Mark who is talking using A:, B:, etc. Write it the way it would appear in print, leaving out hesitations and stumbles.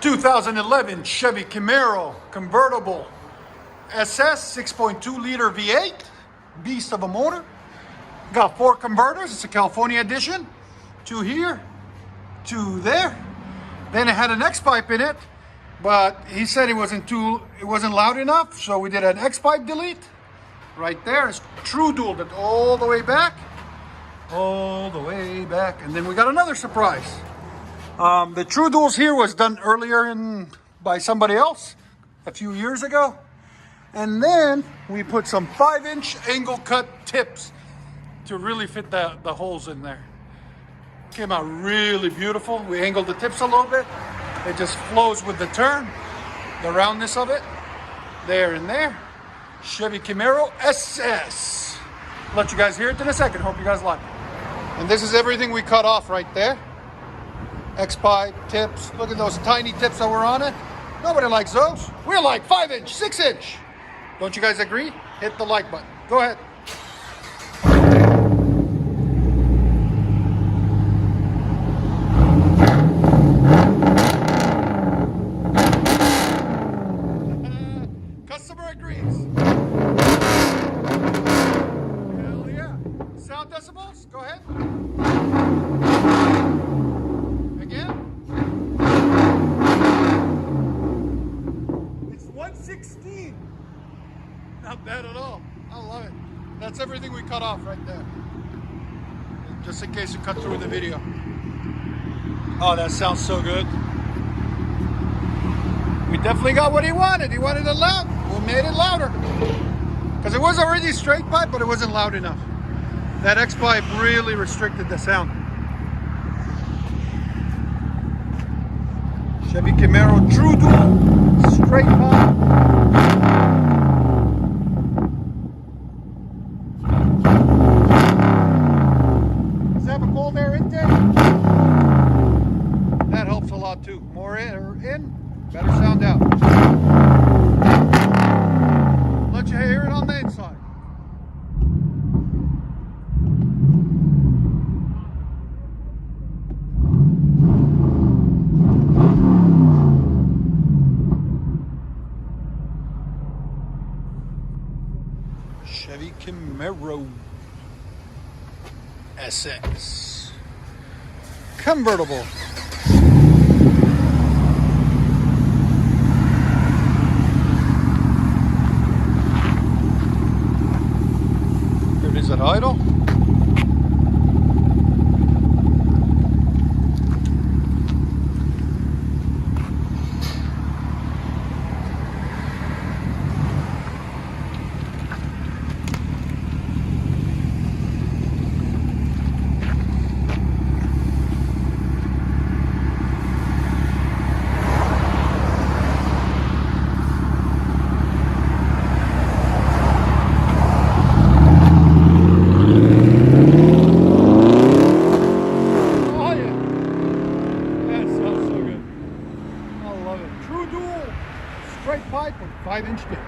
A: 2011 Chevy Camaro convertible SS 6.2 liter V8, beast of a motor. Got 4 converters. It's a California edition. 2 here, 2 there. Then it had an X pipe in it, but he said it wasn't loud enough, so we did an X pipe delete. Right there, it's true dual, that all the way back, and then we got another surprise. The true duals here was done earlier by somebody else a few years ago, and then we put some 5-inch angle cut tips to really fit the holes in there. Came out really beautiful. We angled the tips a little bit. It just flows with the turn, the roundness of it, there and there. Chevy Camaro SS. Let you guys hear it in a second. Hope you guys like it. And this is everything we cut off right there. X-pipe, tips. Look at those tiny tips that were on it. Nobody likes those. We like 5-inch, 6-inch. Don't you guys agree? Hit the like button. Go ahead. Customer agrees. Hell yeah. Sound decibels? Go ahead. Again. It's 116. Not bad at all. I love it. That's everything we cut off right there. Just in case you cut through the video. Oh, that sounds so good. We definitely got what he wanted. He wanted it loud. We made it louder. Because it was already straight pipe, but it wasn't loud enough. That X pipe really restricted the sound. Chevy Camaro true dual, straight pipe. Does it have a cold air intake? That helps a lot too. More air in, better sound out. Let you hear it on the inside. Chevy Camaro SS convertible. Here it is at idle. True dual, straight pipe with 5-inch dip.